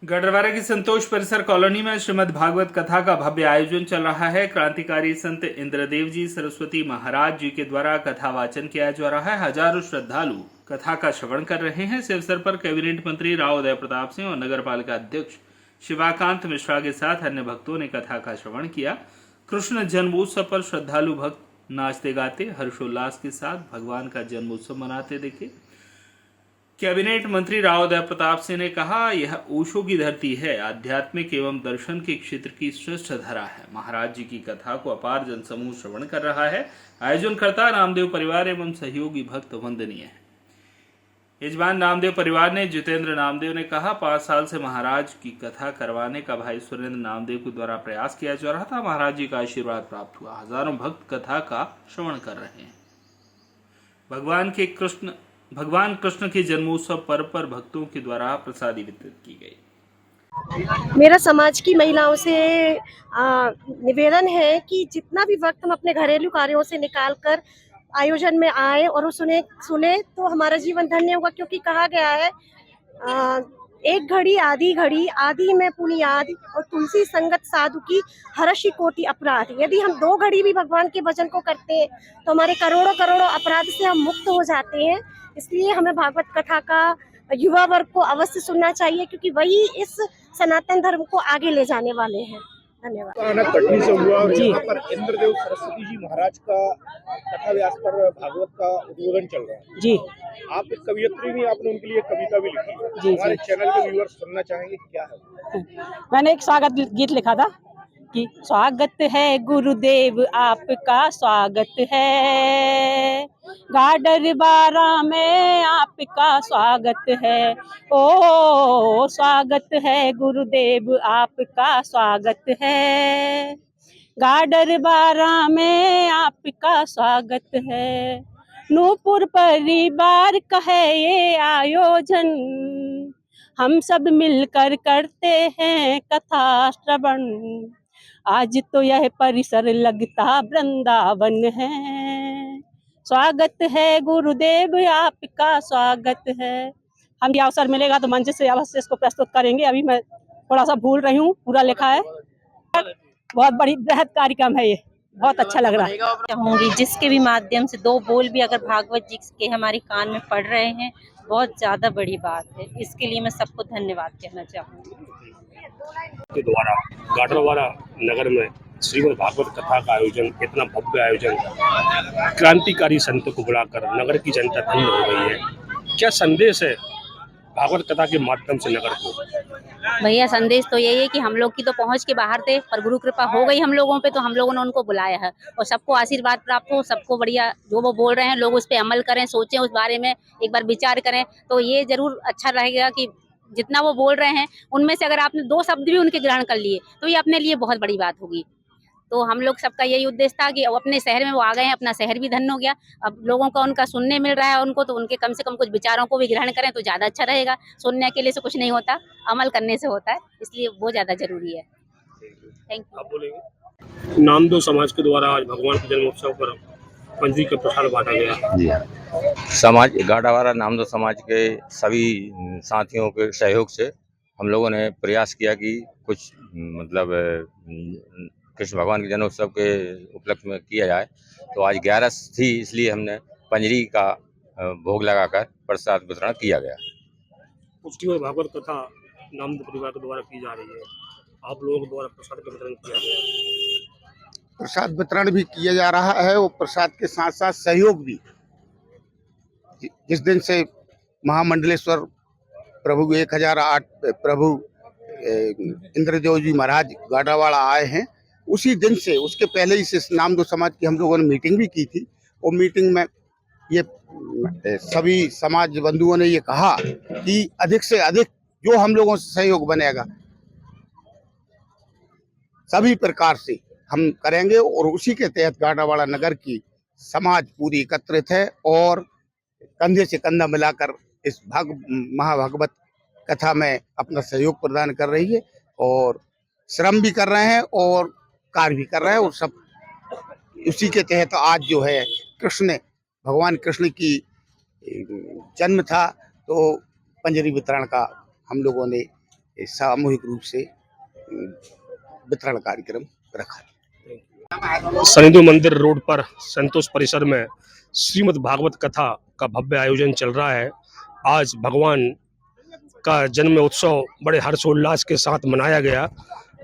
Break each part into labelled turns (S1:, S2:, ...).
S1: गढ़वारा की संतोष परिसर कॉलोनी में श्रीमद् भागवत कथा का भव्य आयोजन चल रहा है। क्रांतिकारी संत इंद्रदेव जी सरस्वती महाराज जी के द्वारा कथा वाचन किया जा रहा है। हजारों श्रद्धालु कथा का श्रवण कर रहे हैं। इस अवसर पर कैबिनेट मंत्री राव उदय प्रताप सिंह और नगर पालिका अध्यक्ष शिवाकांत मिश्रा के साथ अन्य भक्तों ने कथा का श्रवण किया। कृष्ण जन्मोत्सव पर श्रद्धालु भक्त नाचते गाते हर्षोल्लास के साथ भगवान का जन्मोत्सव मनाते दिखे। कैबिनेट मंत्री राव उदय प्रताप सिंह ने कहा, यह ओशो की धरती है, आध्यात्मिक एवं दर्शन के क्षेत्र की श्रेष्ठ धरा है। महाराज जी की कथा को अपार जनसमूह श्रवण कर रहा है। आयोजनकर्ता नामदेव परिवार एवं सहयोगी भक्त वंदनीय है। यजमान नामदेव परिवार ने जितेंद्र नामदेव ने कहा, 5 साल से महाराज की कथा करवाने का भाई सुरेंद्र नामदेव के द्वारा प्रयास किया जा रहा था। महाराज जी का आशीर्वाद प्राप्त हुआ। हजारों भक्त कथा का श्रवण कर रहे हैं। भगवान कृष्ण के जन्मोत्सव पर्व पर भक्तों के द्वारा प्रसादी वितरित की गई।
S2: मेरा समाज की महिलाओं से निवेदन है कि जितना भी वक्त हम अपने घरेलू कार्यों से निकालकर आयोजन में आए और सुने तो हमारा जीवन धन्य होगा, क्योंकि कहा गया है एक घड़ी आदि में पुनियाद और तुलसी संगत साधु की हर्षि कोटि अपराध। यदि हम 2 घड़ी भी भगवान के भजन को करते हैं तो हमारे करोड़ों करोड़ों अपराध से हम मुक्त हो जाते हैं। इसलिए हमें भागवत कथा का युवा वर्ग को अवश्य सुनना चाहिए, क्योंकि वही इस सनातन धर्म को आगे ले जाने वाले हैं। धन्यवाद।
S3: कटनी से हुआ और यहाँ पर इंद्रदेव सरस्वती जी महाराज का कथा व्यास पर भागवत का उद्बोधन चल रहा है
S4: जी।
S3: आप एक कवियत्री भी, आपने उनके लिए कविता भी लिखी है।
S4: जी,
S3: हमारे चैनल के व्यूअर्स सुनना चाहेंगे, क्या है?
S4: मैंने एक स्वागत गीत लिखा था कि स्वागत है गुरुदेव आपका, स्वागत है गाडर बारा में आपका, स्वागत है। ओ स्वागत है गुरुदेव आपका, स्वागत है गाडर बारा में आपका, स्वागत है। नूपुर परिवार का है ये आयोजन, हम सब मिलकर करते हैं कथा श्रवण। आज तो यह परिसर लगता वृंदावन है, स्वागत है गुरुदेव आपका, स्वागत है। हम ये अवसर मिलेगा तो मंच से अवश्य इसको प्रस्तुत करेंगे। अभी मैं थोड़ा सा भूल रही हूँ, पूरा लिखा है। बहुत बड़ी बृहद कार्यक्रम है ये, बहुत अच्छा लग रहा है।
S5: चाहूंगी जिसके भी माध्यम से 2 बोल भी अगर भागवत जी के हमारे कान में पड़ रहे हैं, बहुत ज्यादा बड़ी बात है। इसके लिए मैं सबको धन्यवाद कहना चाहूंगी।
S6: के द्वारा गाडरवारा नगर में श्रीमद् भागवत कथा का आयोजन, इतना भव्य आयोजन, क्रांतिकारी संत को बुलाकर नगर की जनता धन्य हो गई है। क्या संदेश है भागवत कथा के माध्यम से नगर को?
S5: भैया संदेश तो यही है कि हम लोग की तो पहुंच के बाहर थे, पर गुरु कृपा हो गई हम लोगों पे, तो हम लोगों ने उनको बुलाया है और सबको आशीर्वाद प्राप्त हो। सबको बढ़िया जो वो बोल रहे हैं लोग उस पर अमल करें, सोचें उस बारे में, एक बार विचार करें, तो ये जरूर अच्छा रहेगा कि जितना वो बोल रहे हैं उनमें से अगर आपने 2 शब्द भी उनके ग्रहण कर लिए तो ये अपने लिए बहुत बड़ी बात होगी। तो हम लोग सबका यही उद्देश्य था कि अपने शहर में वो आ गए हैं, अपना शहर भी धन्य हो गया। अब लोगों का उनका सुनने मिल रहा है उनको, तो उनके कम से कम कुछ विचारों को भी ग्रहण करें तो ज़्यादा अच्छा रहेगा। सुनने अकेले से कुछ नहीं होता, अमल करने से होता है, इसलिए वो ज़्यादा जरूरी है। Thank you.
S6: आप बोलेंगे? नामदेव समाज के द्वारा आज भगवान के जन्मोत्सव पर पंजी का प्रसाद बांटा गया।
S7: जी हाँ, समाज गाडावारा नामदेव समाज के सभी साथियों के सहयोग से हम लोगों ने प्रयास किया कि कुछ मतलब कृष्ण भगवान के जन्मोत्सव के उपलक्ष्य में किया जाए। तो आज 11 थी, इसलिए हमने पंजरी का भोग लगाकर प्रसाद वितरण किया गया।
S6: उसकी और भागवत कथा नामदेव परिवार के द्वारा की जा रही है, आप लोगों के द्वारा प्रसाद का वितरण किया गया।
S3: प्रसाद वितरण भी किया जा रहा है और प्रसाद के साथ साथ सहयोग भी। जिस दिन से महामंडलेश्वर प्रभु 1008 प्रभु इंद्रदेव जी महाराज गाडावाड़ा आए हैं, उसी दिन से, उसके पहले ही से नामदेव समाज की हम लोगों ने मीटिंग भी की थी। और मीटिंग में ये सभी समाज बंधुओं ने ये कहा कि अधिक से अधिक जो हम लोगों से सहयोग बनेगा सभी प्रकार से हम करेंगे। और उसी के तहत गाडावाड़ा नगर की समाज पूरी एकत्रित है और कंधे से कंधा मिलाकर इस महाभागवत कथा में अपना सहयोग प्रदान कर रही है और श्रम भी कर रहे हैं और कार्य भी कर रहे हैं। और सब उसी के तहत आज जो है भगवान कृष्ण की जन्म था, तो पंजरी वितरण का हम लोगों ने सामूहिक रूप से वितरण कार्यक्रम रखा।
S6: सनिधु मंदिर रोड पर संतोष परिसर में श्रीमद् भागवत कथा का भव्य आयोजन चल रहा है। आज भगवान का जन्म उत्सव बड़े हर्षोल्लास के साथ मनाया गया।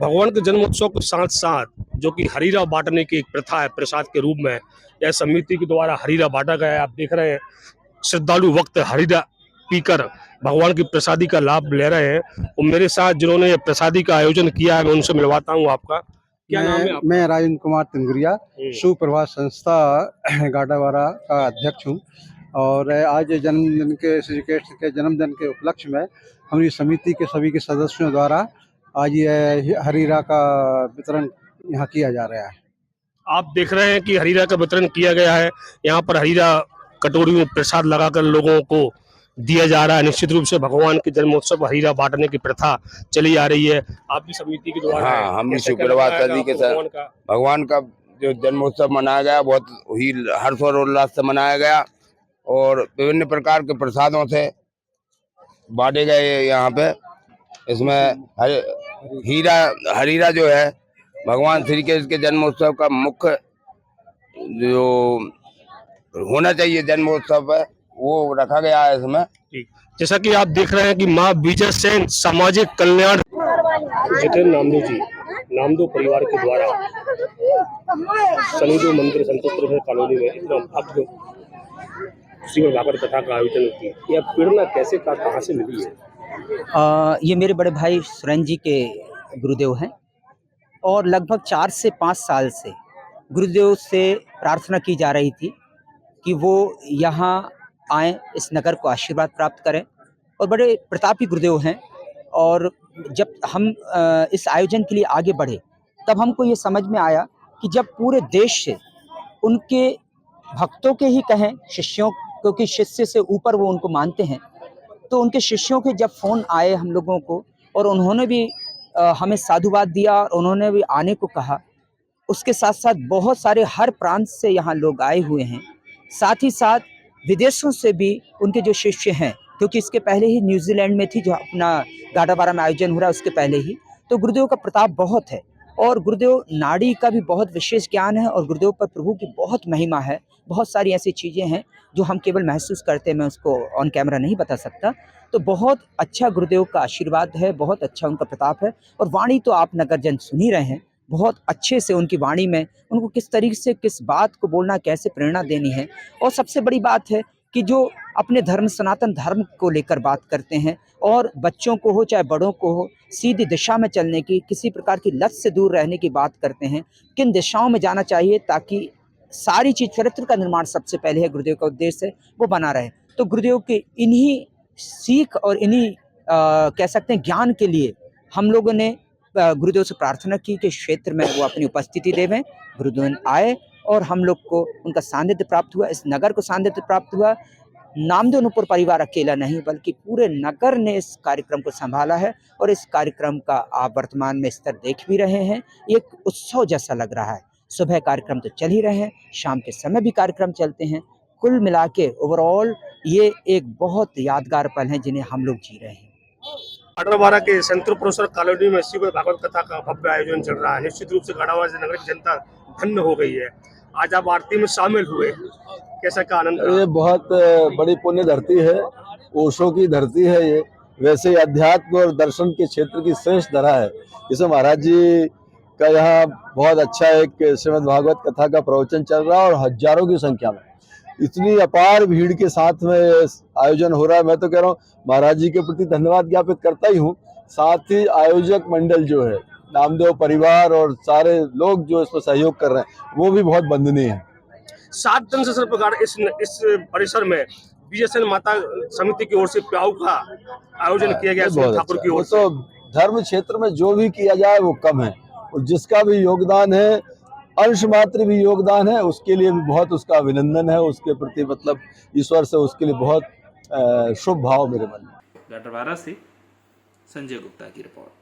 S6: भगवान के जन्म उत्सव के साथ साथ जो कि हरीरा बांटने की एक प्रथा है प्रसाद के रूप में, यह समिति के द्वारा हरीरा बांटा गया है। आप देख रहे हैं श्रद्धालु वक्त हरीरा पीकर भगवान की प्रसादी का लाभ ले रहे हैं। और मेरे साथ जिन्होंने ये प्रसादी का आयोजन किया है मैं उनसे मिलवाता हूँ। आपका क्या नाम है?
S8: मैं राजेंद्र कुमार तिंगुरिया सुप्रभात संस्था गाडावारा का अध्यक्ष हूँ। और आज जन्मदिन के श्री कृष्ण के जन्मदिन के उपलक्ष्य में हमारी समिति के सभी के सदस्यों द्वारा आज ये हरीरा का वितरण यहाँ किया जा रहा है।
S6: आप देख रहे हैं कि हरीरा का वितरण किया गया है। यहाँ पर हरीरा कटोरी में प्रसाद लगाकर लोगों को दिया जा रहा है। निश्चित रूप से भगवान के जन्मोत्सव हरीरा बांटने की प्रथा चली आ रही है। आप भी समिति के द्वारा
S9: हाँ, हम भी शुक्रवार सदी के साथ भगवान का जो जन्मोत्सव मनाया गया बहुत ही हर्ष और उल्लास से मनाया गया और विभिन्न प्रकार के प्रसादों से बांटे गए। यहाँ पे इसमें हरीरा जो है भगवान श्री कृष्ण के जन्मोत्सव का मुख्य जो होना चाहिए जन्मोत्सव है वो रखा गया है इसमें।
S6: जैसा कि आप देख रहे हैं कि माँ विजय सेन सामाजिक कल्याण जितेंद्र नामदेव जी नामदेव परिवार के द्वारा सनिधु मंदिर संतोष कॉलोनी में इतना भव्य श्रीमद् भागवत कथा का आयोजन की यह प्रेरणा कैसे कहाँ से मिली है?
S10: ये मेरे बड़े भाई सुरेंद्र जी के गुरुदेव हैं और लगभग 4 से 5 साल से गुरुदेव से प्रार्थना की जा रही थी कि वो यहाँ आएँ, इस नगर को आशीर्वाद प्राप्त करें। और बड़े प्रतापी गुरुदेव हैं। और जब हम इस आयोजन के लिए आगे बढ़े तब हमको ये समझ में आया कि जब पूरे देश से उनके भक्तों के ही कहें शिष्यों, क्योंकि शिष्य से ऊपर वो उनको मानते हैं, तो उनके शिष्यों के जब फ़ोन आए हम लोगों को और उन्होंने भी हमें साधुवाद दिया और उन्होंने भी आने को कहा, उसके साथ साथ बहुत सारे हर प्रांत से यहाँ लोग आए हुए हैं। साथ ही साथ विदेशों से भी उनके जो शिष्य हैं, क्योंकि इसके पहले ही न्यूजीलैंड में थी जो अपना गाडावारा में आयोजन हो रहा है उसके पहले ही, तो गुरुदेव का प्रताप बहुत है और गुरुदेव नाड़ी का भी बहुत विशेष ज्ञान है और गुरुदेव पर प्रभु की बहुत महिमा है। बहुत सारी ऐसी चीज़ें हैं जो हम केवल महसूस करते हैं, मैं उसको ऑन कैमरा नहीं बता सकता। तो बहुत अच्छा गुरुदेव का आशीर्वाद है, बहुत अच्छा उनका प्रताप है। और वाणी तो आप नगरजन सुन ही रहे हैं, बहुत अच्छे से उनकी वाणी में उनको किस तरीके से किस बात को बोलना, कैसे प्रेरणा देनी है। और सबसे बड़ी बात है कि जो अपने धर्म सनातन धर्म को लेकर बात करते हैं और बच्चों को हो चाहे बड़ों को हो सीधी दिशा में चलने की, किसी प्रकार की लत से दूर रहने की बात करते हैं, किन दिशाओं में जाना चाहिए ताकि सारी चीज़ चरित्र का निर्माण सबसे पहले है गुरुदेव का उद्देश्य है वो बना रहे। तो गुरुदेव के इन्हीं सीख और इन्हीं कह सकते हैं ज्ञान के लिए हम लोगों ने गुरुदेव से प्रार्थना की कि क्षेत्र में वो अपनी उपस्थिति देवें। गुरुदेव आए और हम लोग को उनका सानिध्य प्राप्त हुआ, इस नगर को सानिध्य प्राप्त हुआ। नामदेव नुपुर परिवार अकेला नहीं बल्कि पूरे नगर ने इस कार्यक्रम को संभाला है और इस कार्यक्रम का आप वर्तमान में स्तर देख भी रहे हैं। एक उत्सव जैसा लग रहा है। सुबह कार्यक्रम तो चल ही रहे हैं, शाम के समय भी कार्यक्रम चलते हैं। कुल मिला के ओवरऑल ये एक बहुत यादगार पल हैं जिन्हें हम लोग जी रहे हैं।
S6: गाडावारा के संतोष परिसर कॉलोनी में श्रीमद् भागवत कथा का भव्य आयोजन चल रहा है। निश्चित रूप से गाडावारा नगर की जनता धन्य हो गई है। आज आप आरती में शामिल हुए, कैसा का आनंद?
S11: ये बहुत बड़ी पुण्य धरती है, ओशो की धरती है ये। वैसे अध्यात्म और दर्शन के क्षेत्र की श्रेष्ठ धरा है। इसे महाराज जी का यहाँ बहुत अच्छा एक श्रीमद् भागवत कथा का प्रवचन चल रहा है और हजारों की संख्या में इतनी अपार भीड़ के साथ में आयोजन हो रहा है। मैं तो कह रहा हूँ महाराज जी के प्रति धन्यवाद ज्ञापित करता ही हूँ। साथ ही आयोजक मंडल जो है, नामदेव परिवार और सारे लोग जो इसमें सहयोग कर रहे हैं वो भी बहुत वंदनीय है।
S6: 7 दिन से प्रकार इस परिसर में विजय सेन माता समिति की ओर से प्याऊ का आयोजन किया गया ठाकुर की ओर से।
S11: तो धर्म क्षेत्र में जो भी किया जाए वो कम है और जिसका भी योगदान है, अंश मात्र भी योगदान है, उसके लिए भी बहुत उसका अभिनंदन है। उसके प्रति मतलब ईश्वर से उसके लिए बहुत शुभ भाव मेरे मन में।
S1: गाडावारा से संजय गुप्ता की रिपोर्ट।